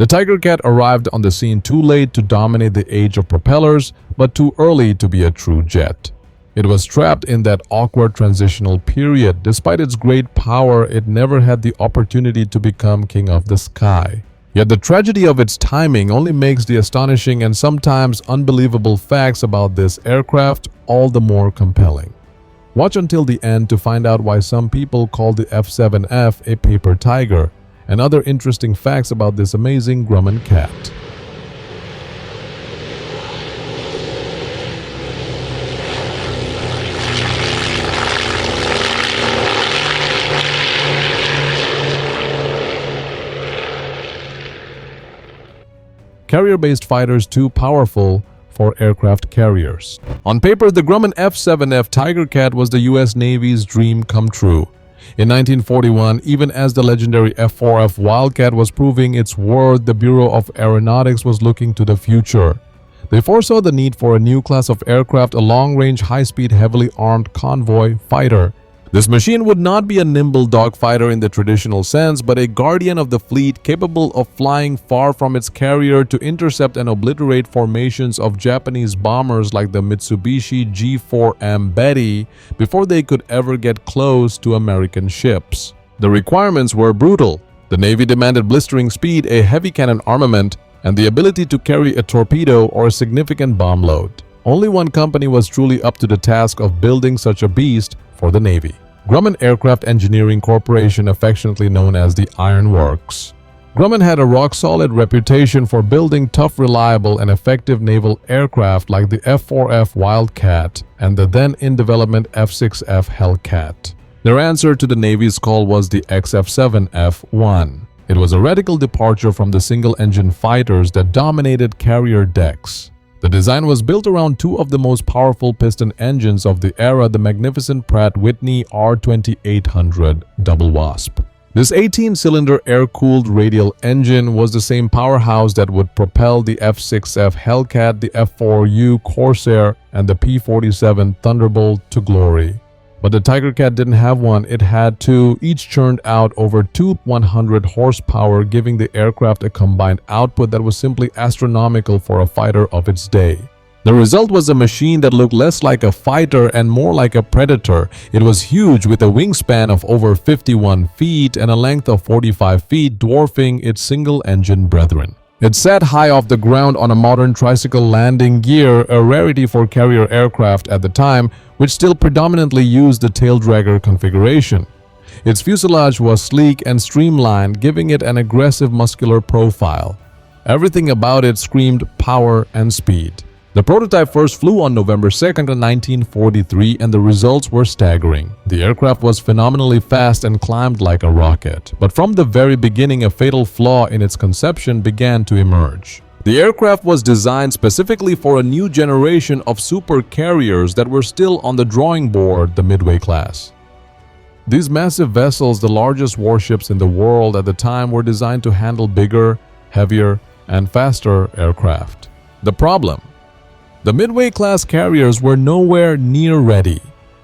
The Tigercat arrived on the scene too late to dominate the age of propellers, but too early to be a true jet. It was trapped in that awkward transitional period. Despite its great power, it never had the opportunity to become king of the sky. Yet the tragedy of its timing only makes the astonishing and sometimes unbelievable facts about this aircraft all the more compelling. Watch until the end to find out why some people call the F7F a paper tiger, and other interesting facts about this amazing Grumman cat. Carrier-based fighters too powerful for aircraft carriers. On paper, the Grumman F7F Tigercat was the US Navy's dream come true. In 1941, even as the legendary F4F Wildcat was proving its worth, the Bureau of Aeronautics was looking to the future. They foresaw the need for a new class of aircraft, a long-range, high-speed, heavily armed convoy fighter. This machine would not be a nimble dogfighter in the traditional sense, but a guardian of the fleet capable of flying far from its carrier to intercept and obliterate formations of Japanese bombers like the Mitsubishi G4M Betty before they could ever get close to American ships. The requirements were brutal. The Navy demanded blistering speed, a heavy cannon armament, and the ability to carry a torpedo or a significant bomb load. Only one company was truly up to the task of building such a beast for the Navy: Grumman Aircraft Engineering Corporation, affectionately known as the Iron Works. Grumman had a rock-solid reputation for building tough, reliable, and effective naval aircraft like the F4F Wildcat and the then-in-development F6F Hellcat. Their answer to the Navy's call was the XF7F-1. It was a radical departure from the single-engine fighters that dominated carrier decks. The design was built around two of the most powerful piston engines of the era, the magnificent Pratt & Whitney R2800 Double Wasp. This 18-cylinder air-cooled radial engine was the same powerhouse that would propel the F6F Hellcat, the F4U Corsair, and the P-47 Thunderbolt to glory. But the Tigercat didn't have one, it had two, each churned out over 100 horsepower, giving the aircraft a combined output that was simply astronomical for a fighter of its day. The result was a machine that looked less like a fighter and more like a predator. It was huge, with a wingspan of over 51 feet and a length of 45 feet, dwarfing its single-engine brethren. It sat high off the ground on a modern tricycle landing gear, a rarity for carrier aircraft at the time, which still predominantly used the taildragger configuration. Its fuselage was sleek and streamlined, giving it an aggressive muscular profile. Everything about it screamed power and speed. The prototype first flew on November 2, 1943, and the results were staggering. The aircraft was phenomenally fast and climbed like a rocket. But from the very beginning, a fatal flaw in its conception began to emerge. The aircraft was designed specifically for a new generation of super carriers that were still on the drawing board, the Midway class. These massive vessels, the largest warships in the world at the time, were designed to handle bigger, heavier, and faster aircraft. The problem: the Midway-class carriers were nowhere near ready.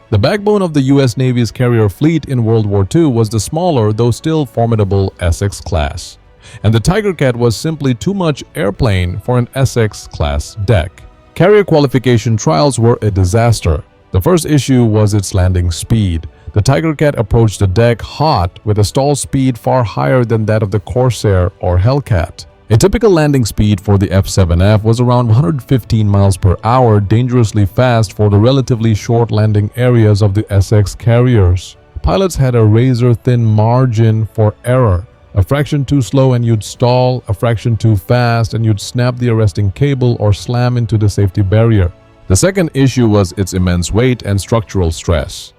The backbone of the U.S. Navy's carrier fleet in World War II was the smaller, though still formidable, Essex class. And the Tigercat was simply too much airplane for an Essex-class deck. Carrier qualification trials were a disaster. The first issue was its landing speed. The Tigercat approached the deck hot, with a stall speed far higher than that of the Corsair or Hellcat. A typical landing speed for the F7F was around 115 miles per hour, dangerously fast for the relatively short landing areas of the Essex carriers. Pilots had a razor-thin margin for error. A fraction too slow and you'd stall, a fraction too fast and you'd snap the arresting cable or slam into the safety barrier. The second issue was its immense weight and structural stress.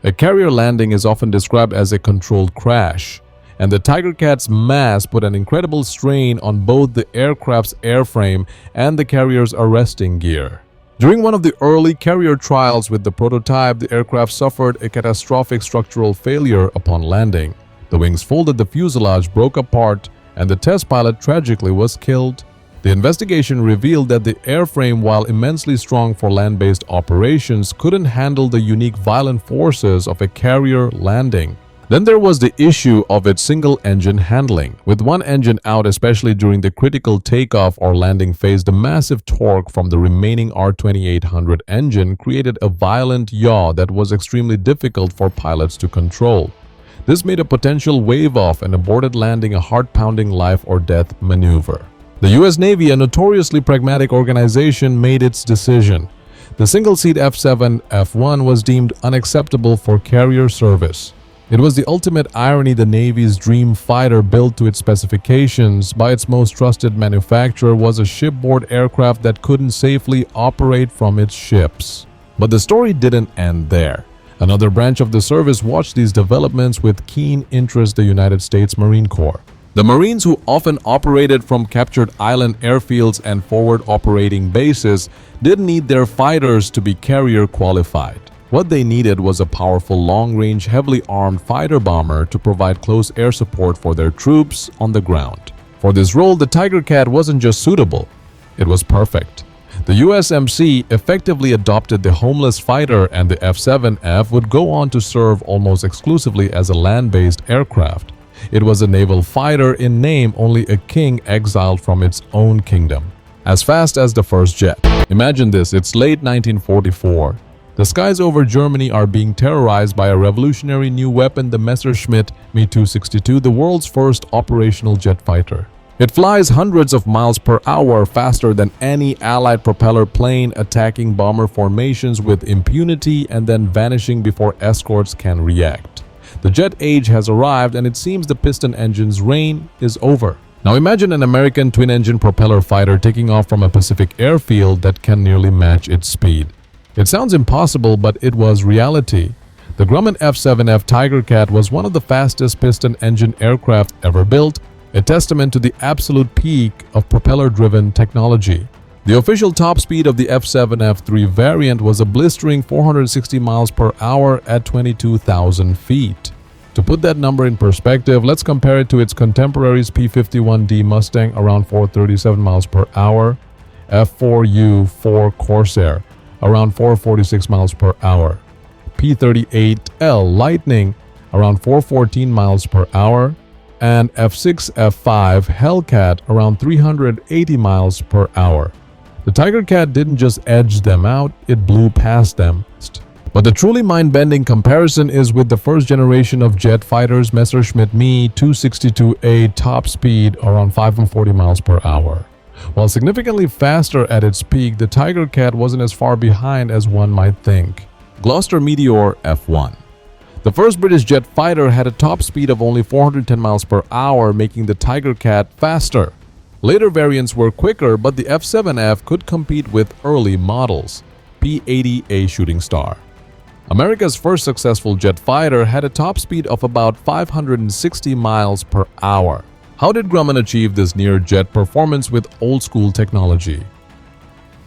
A carrier landing is often described as a controlled crash, and the Tigercat's mass put an incredible strain on both the aircraft's airframe and the carrier's arresting gear. During one of the early carrier trials with the prototype, the aircraft suffered a catastrophic structural failure upon landing. The wings folded, the fuselage broke apart, and the test pilot tragically was killed. The investigation revealed that the airframe, while immensely strong for land-based operations, couldn't handle the unique violent forces of a carrier landing. Then there was the issue of its single-engine handling. With one engine out, especially during the critical takeoff or landing phase, the massive torque from the remaining R2800 engine created a violent yaw that was extremely difficult for pilots to control. This made a potential wave-off and aborted landing a heart-pounding life-or-death maneuver. The US Navy, a notoriously pragmatic organization, made its decision. The single-seat F7F1 was deemed unacceptable for carrier service. It was the ultimate irony, the Navy's dream fighter built to its specifications by its most trusted manufacturer was a shipboard aircraft that couldn't safely operate from its ships. But the story didn't end there. Another branch of the service watched these developments with keen interest, the United States Marine Corps. The Marines, who often operated from captured island airfields and forward operating bases, didn't need their fighters to be carrier qualified. What they needed was a powerful long-range, heavily armed fighter bomber to provide close air support for their troops on the ground. For this role, the Tigercat wasn't just suitable, it was perfect. The USMC effectively adopted the homeless fighter, and the F7F would go on to serve almost exclusively as a land-based aircraft. It was a naval fighter in name, only a king exiled from its own kingdom. As fast as the first jet. Imagine this, it's late 1944. The skies over Germany are being terrorized by a revolutionary new weapon, the Messerschmitt Me-262, the world's first operational jet fighter. It flies hundreds of miles per hour faster than any Allied propeller plane, attacking bomber formations with impunity and then vanishing before escorts can react. The jet age has arrived, and it seems the piston engine's reign is over. Now imagine an American twin-engine propeller fighter taking off from a Pacific airfield that can nearly match its speed. It sounds impossible, but it was reality. The Grumman F7F Tigercat was one of the fastest piston-engine aircraft ever built, a testament to the absolute peak of propeller-driven technology. The official top speed of the F7F3 variant was a blistering 460 miles per hour at 22,000 feet. To put that number in perspective, let's compare it to its contemporaries P-51D Mustang around 437 miles per hour, F4U-4 Corsair around 446 miles per hour, P-38L Lightning around 414 miles per hour, and F6F5 Hellcat around 380 miles per hour. The Tigercat didn't just edge them out, it blew past them. But the truly mind-bending comparison is with the first generation of jet fighters, Messerschmitt Me-262A, top speed around 540 miles per hour. While significantly faster at its peak, the Tigercat wasn't as far behind as one might think. Gloucester Meteor F1. The first British jet fighter had a top speed of only 410 miles per hour, making the Tigercat faster. Later variants were quicker, but the F7F could compete with early models. P-80A Shooting Star. America's first successful jet fighter had a top speed of about 560 miles per hour. How did Grumman achieve this near-jet performance with old-school technology?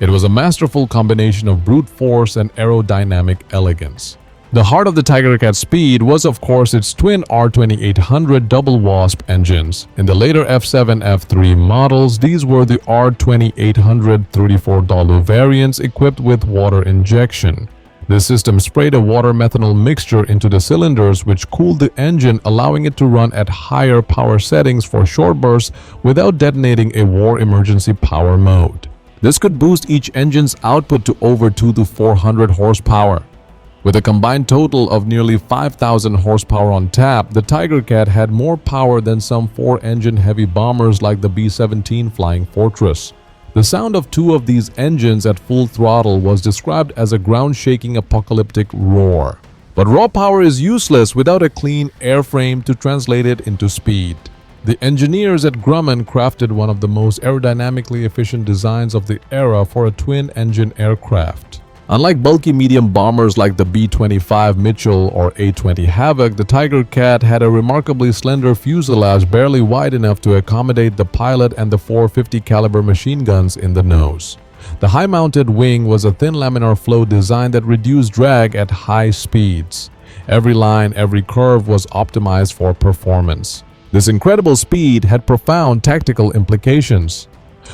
It was a masterful combination of brute force and aerodynamic elegance. The heart of the Tigercat's speed was, of course, its twin R2800 double wasp engines. In the later F7, F3 models, these were the R2800 $34 variants equipped with water injection. This system sprayed a water-methanol mixture into the cylinders, which cooled the engine, allowing it to run at higher power settings for short bursts without detonating a war emergency power mode. This could boost each engine's output to over 200 to 400 horsepower. With a combined total of nearly 5,000 horsepower on tap, the Tigercat had more power than some four-engine heavy bombers like the B-17 Flying Fortress. The sound of two of these engines at full throttle was described as a ground-shaking apocalyptic roar. But raw power is useless without a clean airframe to translate it into speed. The engineers at Grumman crafted one of the most aerodynamically efficient designs of the era for a twin-engine aircraft. Unlike bulky medium bombers like the B-25 Mitchell or A-20 Havoc, the Tigercat had a remarkably slender fuselage barely wide enough to accommodate the pilot and the 450 caliber machine guns in the nose. The high-mounted wing was a thin laminar flow design that reduced drag at high speeds. Every line, every curve was optimized for performance. This incredible speed had profound tactical implications.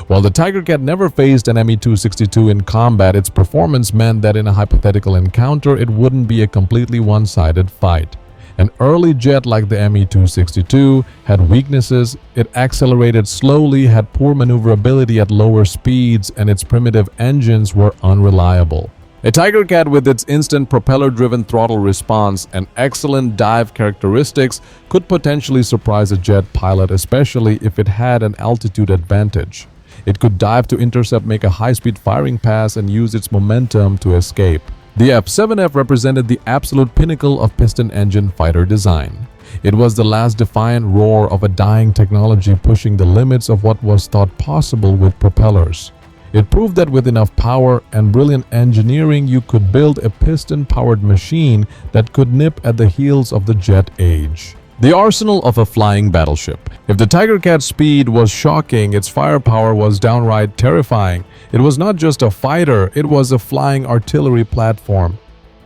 While the Tigercat never faced an Me-262 in combat, its performance meant that in a hypothetical encounter, it wouldn't be a completely one-sided fight. An early jet like the Me-262 had weaknesses, it accelerated slowly, had poor maneuverability at lower speeds, and its primitive engines were unreliable. A Tigercat with its instant propeller-driven throttle response and excellent dive characteristics could potentially surprise a jet pilot, especially if it had an altitude advantage. It could dive to intercept, make a high-speed firing pass, and use its momentum to escape. The F-7F represented the absolute pinnacle of piston-engine fighter design. It was the last defiant roar of a dying technology pushing the limits of what was thought possible with propellers. It proved that with enough power and brilliant engineering, you could build a piston-powered machine that could nip at the heels of the jet age. The arsenal of a flying battleship. If the Tigercat's speed was shocking, its firepower was downright terrifying. It was not just a fighter, it was a flying artillery platform.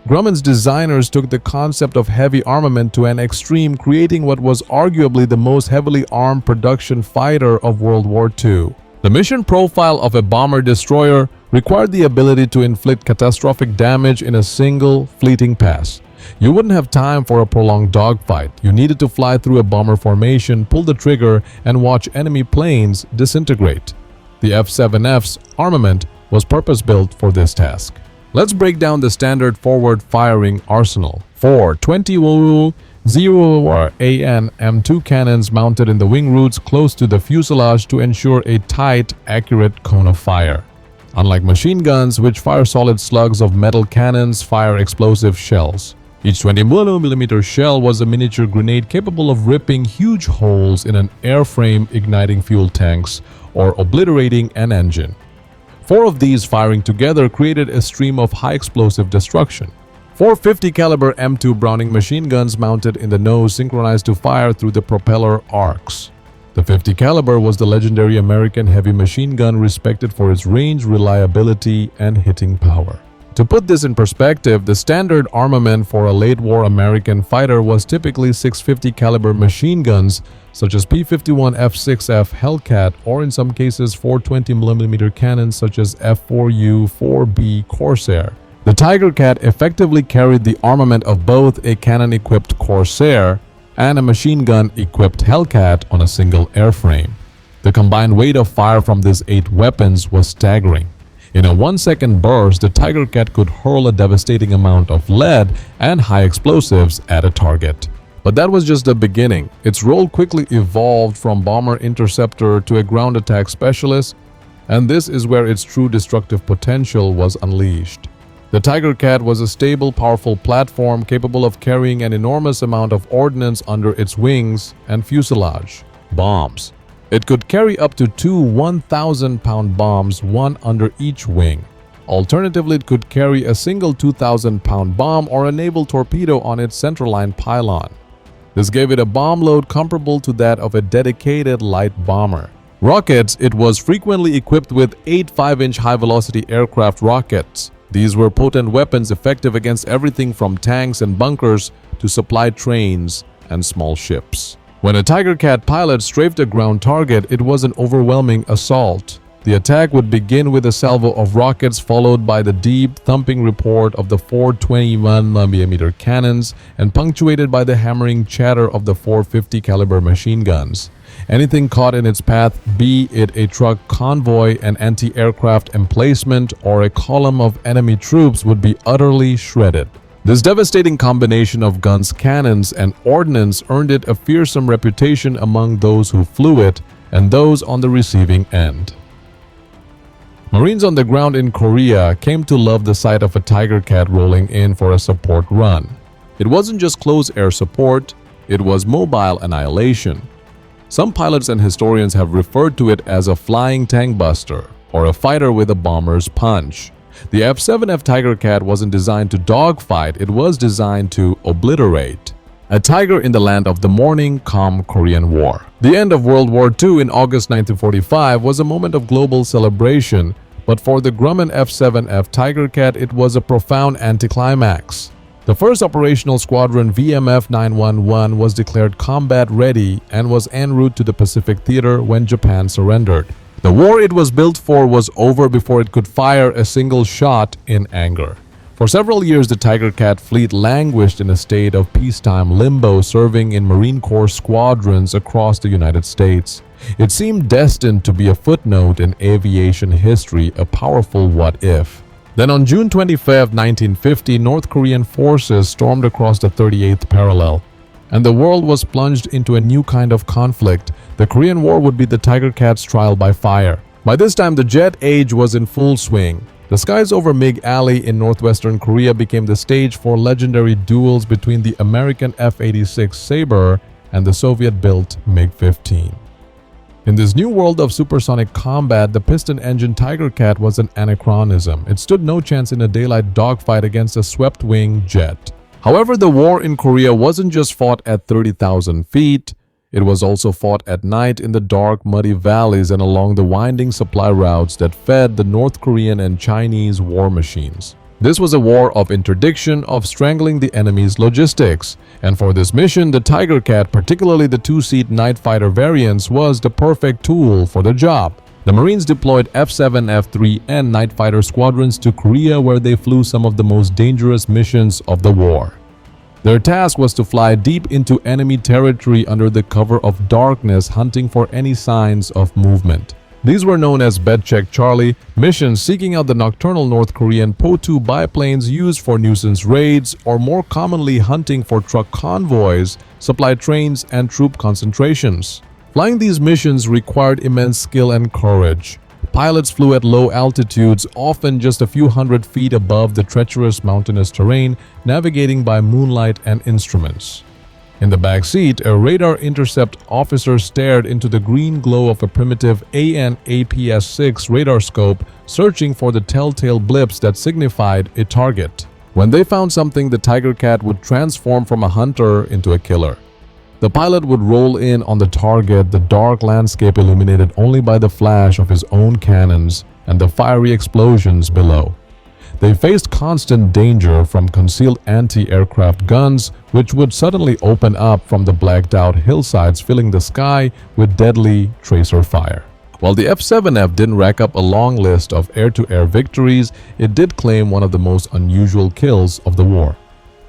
Grumman's designers took the concept of heavy armament to an extreme, creating what was arguably the most heavily armed production fighter of World War II. The mission profile of a bomber-destroyer required the ability to inflict catastrophic damage in a single, fleeting pass. You wouldn't have time for a prolonged dogfight. You needed to fly through a bomber formation, pull the trigger, and watch enemy planes disintegrate. The F-7F's armament was purpose-built for this task. Let's break down the standard forward-firing arsenal. 4 20 0AN M2 cannons mounted in the wing roots close to the fuselage to ensure a tight, accurate cone of fire. Unlike machine guns, which fire solid slugs of metal, cannons fire explosive shells. Each 20mm shell was a miniature grenade capable of ripping huge holes in an airframe, igniting fuel tanks, or obliterating an engine. 4 of these firing together created a stream of high explosive destruction. 4 50 caliber M2 Browning machine guns mounted in the nose synchronized to fire through the propeller arcs. The 50 caliber was the legendary American heavy machine gun respected for its range, reliability, and hitting power. To put this in perspective, the standard armament for a late-war American fighter was typically 650 caliber machine guns such as P-51 F6F Hellcat, or in some cases 420mm cannons such as F4U 4B Corsair. The Tigercat effectively carried the armament of both a cannon-equipped Corsair and a machine gun-equipped Hellcat on a single airframe. The combined weight of fire from these 8 weapons was staggering. In a 1-second burst, the Tigercat could hurl a devastating amount of lead and high explosives at a target. But that was just the beginning. Its role quickly evolved from bomber interceptor to a ground attack specialist, and this is where its true destructive potential was unleashed. The Tigercat was a stable, powerful platform capable of carrying an enormous amount of ordnance under its wings and fuselage. Bombs. It could carry up to 2 1,000-pound bombs, one under each wing. Alternatively, it could carry a single 2,000-pound bomb or a naval torpedo on its centerline pylon. This gave it a bomb load comparable to that of a dedicated light bomber. Rockets. It was frequently equipped with 8 5-inch high-velocity aircraft rockets. These were potent weapons effective against everything from tanks and bunkers to supply trains and small ships. When a Tigercat pilot strafed a ground target, it was an overwhelming assault. The attack would begin with a salvo of rockets followed by the deep, thumping report of the 421mm cannons and punctuated by the hammering chatter of the 450 caliber machine guns. Anything caught in its path, be it a truck convoy, an anti-aircraft emplacement, or a column of enemy troops, would be utterly shredded. This devastating combination of guns, cannons, and ordnance earned it a fearsome reputation among those who flew it and those on the receiving end. Marines on the ground in Korea came to love the sight of a Tigercat rolling in for a support run. It wasn't just close air support, it was mobile annihilation. Some pilots and historians have referred to it as a flying tank buster or a fighter with a bomber's punch. The F-7F Tigercat wasn't designed to dogfight, it was designed to obliterate. A tiger in the land of the morning, calm Korean War. The end of World War II in August 1945 was a moment of global celebration, but for the Grumman F7F Tigercat, it was a profound anticlimax. The first operational squadron, VMF 911, was declared combat ready and was en route to the Pacific Theater when Japan surrendered. The war it was built for was over before it could fire a single shot in anger. For several years, the Tigercat fleet languished in a state of peacetime limbo, serving in Marine Corps squadrons across the United States. It seemed destined to be a footnote in aviation history, a powerful what-if. Then on June 25, 1950, North Korean forces stormed across the 38th parallel, and the world was plunged into a new kind of conflict. The Korean War would be the Tigercat's trial by fire. By this time, the jet age was in full swing. The skies over Mig Alley in northwestern Korea became the stage for legendary duels between the American F-86 Sabre and the Soviet-built MiG-15. In this new world of supersonic combat, the piston-engine Tigercat was an anachronism. It stood no chance in a daylight dogfight against a swept-wing jet. However, the war in Korea wasn't just fought at 30,000 feet. It was also fought at night in the dark, muddy valleys and along the winding supply routes that fed the North Korean and Chinese war machines. This was a war of interdiction, of strangling the enemy's logistics. And for this mission, the Tigercat, particularly the two-seat night fighter variants, was the perfect tool for the job. The Marines deployed F7F3N night fighter squadrons to Korea, where they flew some of the most dangerous missions of the war. Their task was to fly deep into enemy territory under the cover of darkness, hunting for any signs of movement. These were known as Bed Check Charlie missions, seeking out the nocturnal North Korean Po-2 biplanes used for nuisance raids, or more commonly hunting for truck convoys, supply trains, and troop concentrations. Flying these missions required immense skill and courage. Pilots flew at low altitudes, often just a few hundred feet above the treacherous mountainous terrain, navigating by moonlight and instruments. In the back seat, a radar intercept officer stared into the green glow of a primitive AN/APS-6 radar scope, searching for the telltale blips that signified a target. When they found something, the Tigercat would transform from a hunter into a killer. The pilot would roll in on the target, the dark landscape illuminated only by the flash of his own cannons and the fiery explosions below. They faced constant danger from concealed anti-aircraft guns, which would suddenly open up from the blacked-out hillsides, filling the sky with deadly tracer fire. While the F-7F didn't rack up a long list of air-to-air victories, it did claim one of the most unusual kills of the war.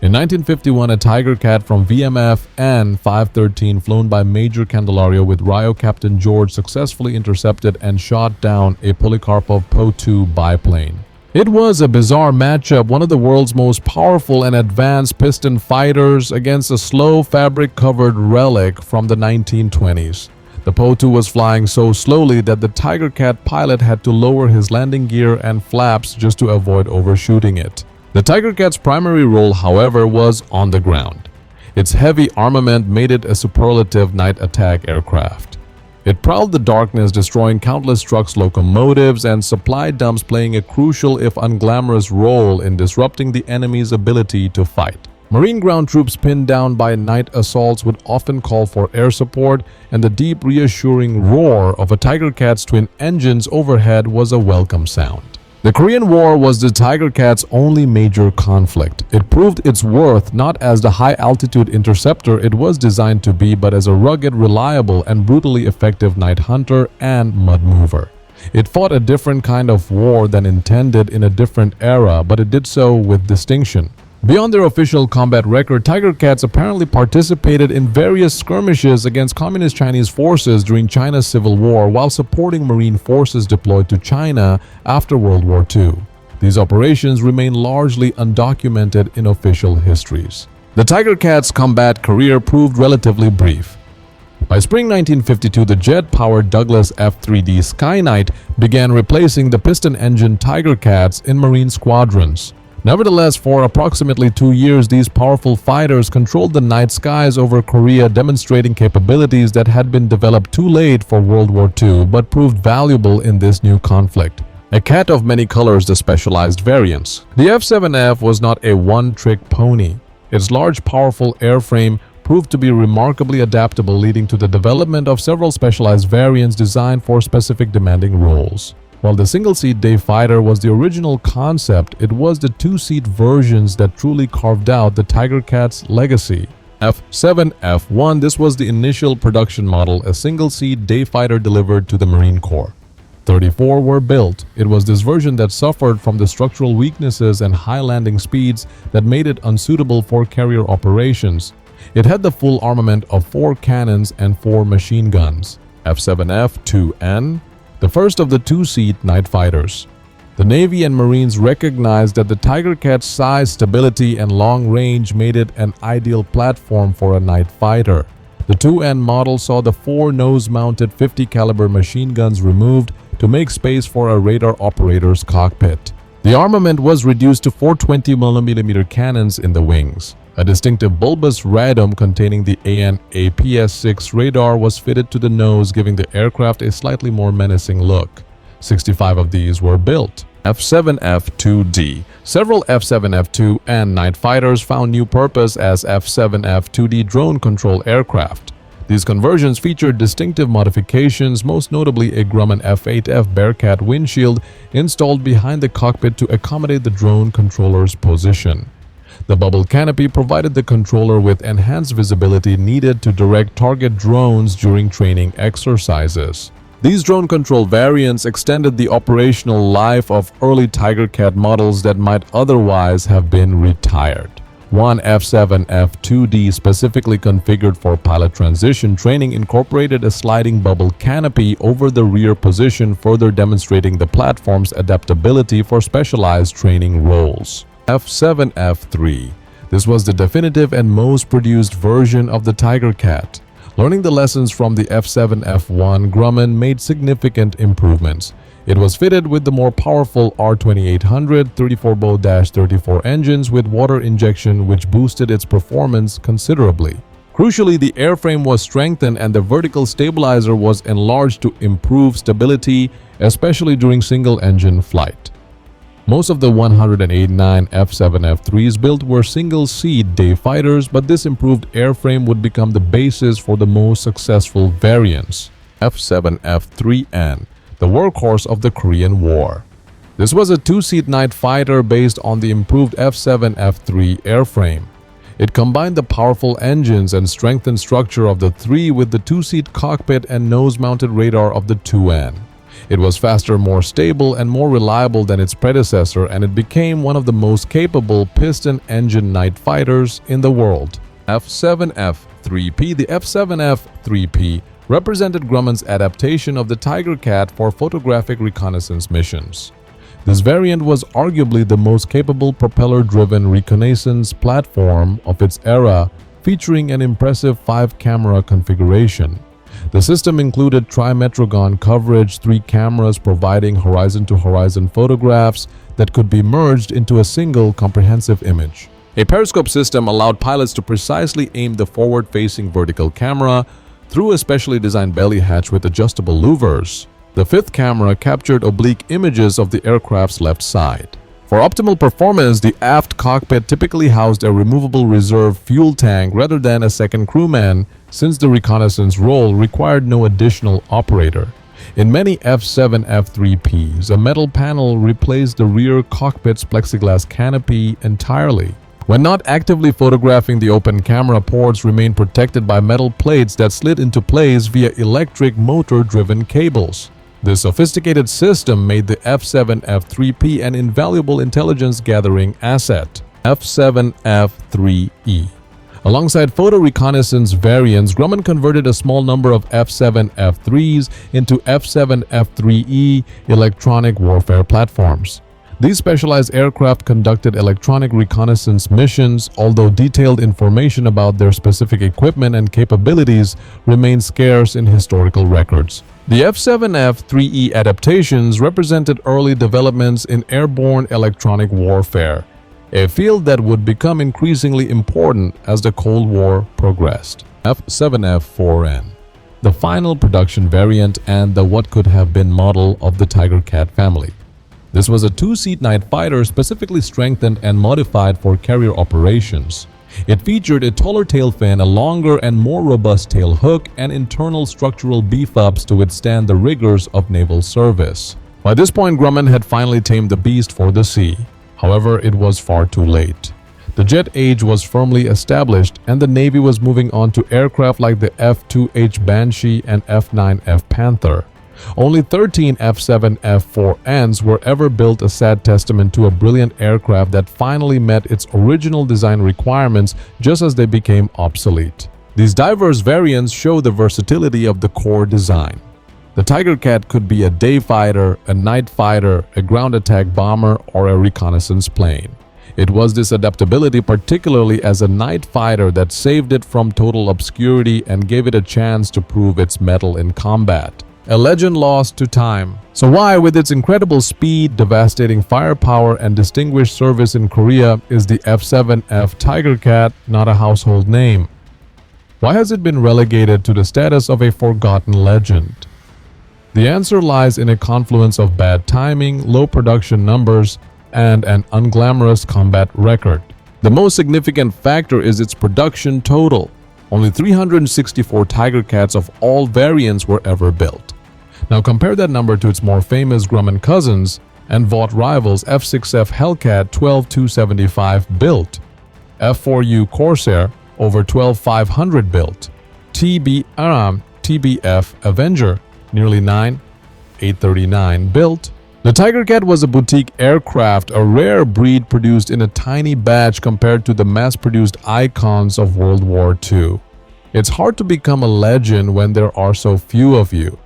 In 1951, a Tigercat from VMF N 513 flown by Major Candelario with RIO Captain George successfully intercepted and shot down a Polikarpov Po-2 biplane. It was a bizarre matchup, one of the world's most powerful and advanced piston fighters against a slow fabric-covered relic from the 1920s. The Po-2 was flying so slowly that the Tigercat pilot had to lower his landing gear and flaps just to avoid overshooting it. The Tigercat's primary role, however, was on the ground. Its heavy armament made it a superlative night attack aircraft. It prowled the darkness, destroying countless trucks, locomotives, and supply dumps, playing a crucial if unglamorous role in disrupting the enemy's ability to fight. Marine ground troops pinned down by night assaults would often call for air support, and the deep, reassuring roar of a Tigercat's twin engines overhead was a welcome sound. The Korean War was the Tigercat's only major conflict. It proved its worth not as the high-altitude interceptor it was designed to be, but as a rugged, reliable, and brutally effective night hunter and mud mover. It fought a different kind of war than intended in a different era, but it did so with distinction. Beyond their official combat record, Tigercats apparently participated in various skirmishes against Communist Chinese forces during China's Civil War while supporting Marine forces deployed to China after World War II. These operations remain largely undocumented in official histories. The Tigercat's combat career proved relatively brief. By spring 1952, the jet-powered Douglas F-3D Skyknight began replacing the piston-engine Tigercats in Marine squadrons. Nevertheless, for approximately 2 years, these powerful fighters controlled the night skies over Korea, demonstrating capabilities that had been developed too late for World War II but proved valuable in this new conflict. A cat of many colors, the specialized variants. The F-7F was not a one-trick pony. Its large, powerful airframe proved to be remarkably adaptable, leading to the development of several specialized variants designed for specific demanding roles. While the single-seat day fighter was the original concept, it was the two-seat versions that truly carved out the Tigercat's legacy. F7F1, this was the initial production model, a single-seat day fighter delivered to the Marine Corps. 34 were built. It was this version that suffered from the structural weaknesses and high landing speeds that made it unsuitable for carrier operations. It had the full armament of 4 cannons and 4 machine guns. F7F-2N, the first of the 2-seat night fighters. The Navy and Marines recognized that the Tigercat's size, stability, and long range made it an ideal platform for a night fighter. The 2N model saw the 4 nose-mounted 50 caliber machine guns removed to make space for a radar operator's cockpit. The armament was reduced to 4 20mm cannons in the wings. A distinctive bulbous radome containing the AN/APS-6 radar was fitted to the nose, giving the aircraft a slightly more menacing look. 65 of these were built. F7F-2D. Several F7F-2N night fighters found new purpose as F7F-2D drone control aircraft. These conversions featured distinctive modifications, most notably a Grumman F8F Bearcat windshield installed behind the cockpit to accommodate the drone controller's position. The bubble canopy provided the controller with enhanced visibility needed to direct target drones during training exercises. These drone control variants extended the operational life of early Tigercat models that might otherwise have been retired. One F7F-2D specifically configured for pilot transition training incorporated a sliding bubble canopy over the rear position, further demonstrating the platform's adaptability for specialized training roles. F7F-3. This was the definitive and most produced version of the Tigercat. Learning the lessons from the F7F1, Grumman made significant improvements. It was fitted with the more powerful R2800 34-34 engines with water injection, which boosted its performance considerably. Crucially, the airframe was strengthened and the vertical stabilizer was enlarged to improve stability, especially during single-engine flight. Most of the 189 F7F-3s built were single-seat day fighters, but this improved airframe would become the basis for the most successful variants. F7F-3N, the workhorse of the Korean War. This was a 2-seat night fighter based on the improved F7F-3 airframe. It combined the powerful engines and strengthened structure of the 3 with the 2-seat cockpit and nose-mounted radar of the 2N. It was faster, more stable, and more reliable than its predecessor, and it became one of the most capable piston-engine night fighters in the world. F7F-3P. The F7F-3P represented Grumman's adaptation of the Tigercat for photographic reconnaissance missions. This variant was arguably the most capable propeller-driven reconnaissance platform of its era, featuring an impressive 5-camera configuration. The system included trimetrogon coverage, 3 cameras providing horizon-to-horizon photographs that could be merged into a single comprehensive image. A periscope system allowed pilots to precisely aim the forward-facing vertical camera through a specially designed belly hatch with adjustable louvers. The 5th camera captured oblique images of the aircraft's left side. For optimal performance, the aft cockpit typically housed a removable reserve fuel tank rather than a second crewman, since the reconnaissance role required no additional operator. In many F7F-3Ps, a metal panel replaced the rear cockpit's plexiglass canopy entirely. When not actively photographing, the open camera ports remained protected by metal plates that slid into place via electric motor-driven cables. This sophisticated system made the F7F-3P an invaluable intelligence-gathering asset. F7F-3E. Alongside photo reconnaissance variants, Grumman converted a small number of F7F-3s into F7F-3E electronic warfare platforms. These specialized aircraft conducted electronic reconnaissance missions, although detailed information about their specific equipment and capabilities remains scarce in historical records. The F7F-3E adaptations represented early developments in airborne electronic warfare, a field that would become increasingly important as the Cold War progressed. F7F-4N, the final production variant and the what could have been model of the Tigercat family. This was a 2-seat night fighter specifically strengthened and modified for carrier operations. It featured a taller tail fin, a longer and more robust tail hook, and internal structural beef-ups to withstand the rigors of naval service. By this point, Grumman had finally tamed the beast for the sea. However, it was far too late. The jet age was firmly established, and the Navy was moving on to aircraft like the F-2H Banshee and F-9F Panther. Only 13 F7F4Ns were ever built, a sad testament to a brilliant aircraft that finally met its original design requirements just as they became obsolete. These diverse variants show the versatility of the core design. The Tigercat could be a day fighter, a night fighter, a ground attack bomber, or a reconnaissance plane. It was this adaptability, particularly as a night fighter, that saved it from total obscurity and gave it a chance to prove its mettle in combat. A legend lost to time. So why, with its incredible speed, devastating firepower, and distinguished service in Korea, is the F7F Tigercat not a household name? Why has it been relegated to the status of a forgotten legend? The answer lies in a confluence of bad timing, low production numbers, and an unglamorous combat record. The most significant factor is its production total. Only 364 Tigercats of all variants were ever built. Now compare that number to its more famous Grumman cousins and vought rivals F6F Hellcat 12,275 built, F4U Corsair over 12,500 built, TBF Avenger nearly 9,839 built. The Tigercat was a boutique aircraft, a rare breed produced in a tiny batch compared to the mass-produced icons of World War II. It's hard to become a legend when there are so few of you.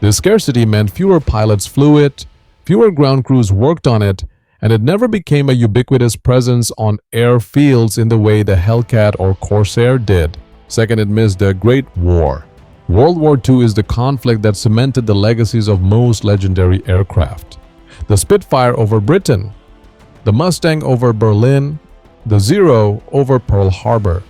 This scarcity meant fewer pilots flew it, fewer ground crews worked on it, and it never became a ubiquitous presence on airfields in the way the Hellcat or Corsair did. Second, it missed the Great War. World War II is the conflict that cemented the legacies of most legendary aircraft. The Spitfire over Britain, the Mustang over Berlin, the Zero over Pearl Harbor.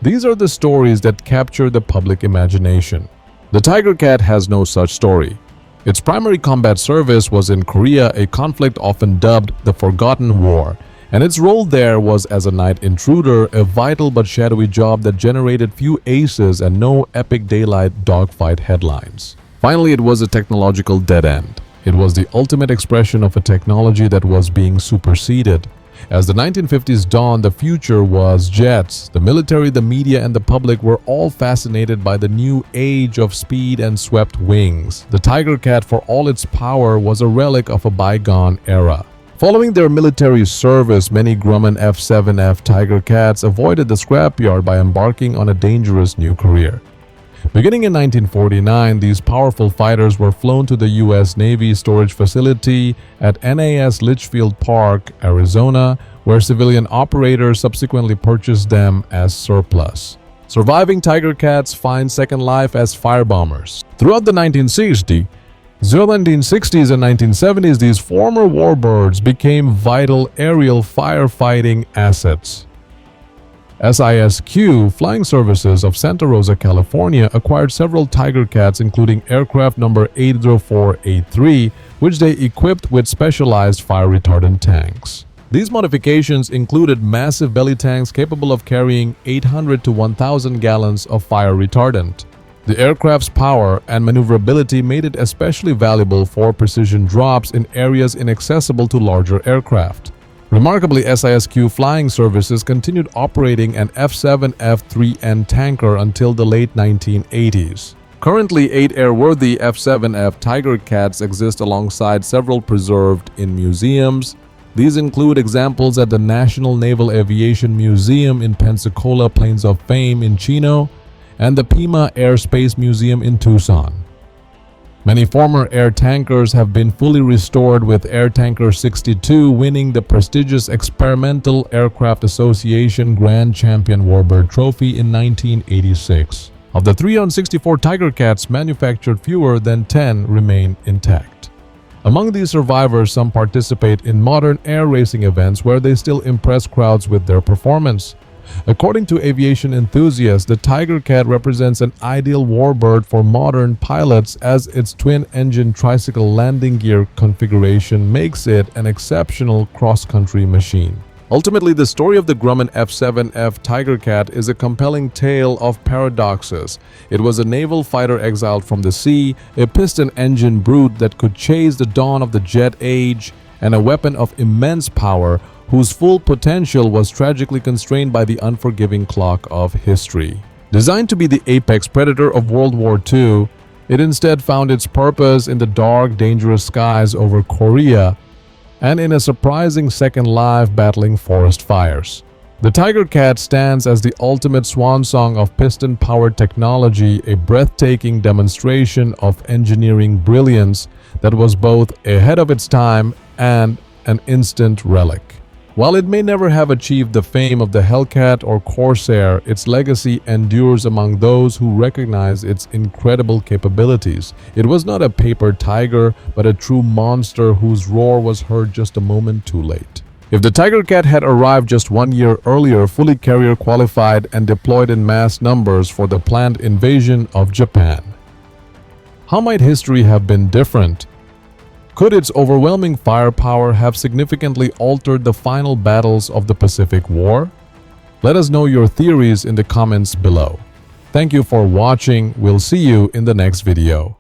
These are the stories that capture the public imagination. The Tigercat has no such story. Its primary combat service was in Korea, a conflict often dubbed the Forgotten War, and its role there was as a night intruder, a vital but shadowy job that generated few aces and no epic daylight dogfight headlines. Finally, it was a technological dead end. It was the ultimate expression of a technology that was being superseded. As the 1950s dawned, the future was jets. The military, the media, and the public were all fascinated by the new age of speed and swept wings. The Tigercat, for all its power, was a relic of a bygone era. Following their military service, many Grumman F7F Tigercats avoided the scrapyard by embarking on a dangerous new career. Beginning in 1949, these powerful fighters were flown to the U.S. Navy storage facility at NAS Litchfield Park, Arizona, where civilian operators subsequently purchased them as surplus. Surviving Tigercats find second life as firebombers. Throughout the 1960s and 1970s, these former warbirds became vital aerial firefighting assets. SISQ Flying Services of Santa Rosa, California acquired several Tigercats, including aircraft number 80483, which they equipped with specialized fire retardant tanks. These modifications included massive belly tanks capable of carrying 800 to 1,000 gallons of fire retardant. The aircraft's power and maneuverability made it especially valuable for precision drops in areas inaccessible to larger aircraft. Remarkably, SISQ Flying Services continued operating an F7F3N tanker until the late 1980s. Currently, 8 airworthy F7F Tigercats exist alongside several preserved in museums. These include examples at the National Naval Aviation Museum in Pensacola, Plains of Fame in Chino, and the Pima Air Space Museum in Tucson. Many former air tankers have been fully restored, with Air Tanker 62 winning the prestigious Experimental Aircraft Association Grand Champion Warbird Trophy in 1986. Of the 364 Tigercats manufactured, fewer than 10 remain intact. Among these survivors, some participate in modern air racing events where they still impress crowds with their performance. According to aviation enthusiasts, the Tigercat represents an ideal warbird for modern pilots, as its twin-engine tricycle landing gear configuration makes it an exceptional cross-country machine. Ultimately, the story of the Grumman F7F Tigercat is a compelling tale of paradoxes. It was a naval fighter exiled from the sea, a piston-engine brute that could chase the dawn of the jet age, and a weapon of immense power whose full potential was tragically constrained by the unforgiving clock of history. Designed to be the apex predator of World War II, It instead found its purpose in the dark, dangerous skies over Korea and in a surprising second life battling forest fires. The Tigercat stands as the ultimate swan song of piston-powered technology, a breathtaking demonstration of engineering brilliance that was both ahead of its time and an instant relic. While it may never have achieved the fame of the Hellcat or Corsair, its legacy endures among those who recognize its incredible capabilities. It was not a paper tiger, but a true monster whose roar was heard just a moment too late. If the Tigercat had arrived just 1 year earlier, fully carrier qualified and deployed in mass numbers for the planned invasion of Japan, how might history have been different? Could its overwhelming firepower have significantly altered the final battles of the Pacific War? Let us know your theories in the comments below. Thank you for watching. We'll see you in the next video.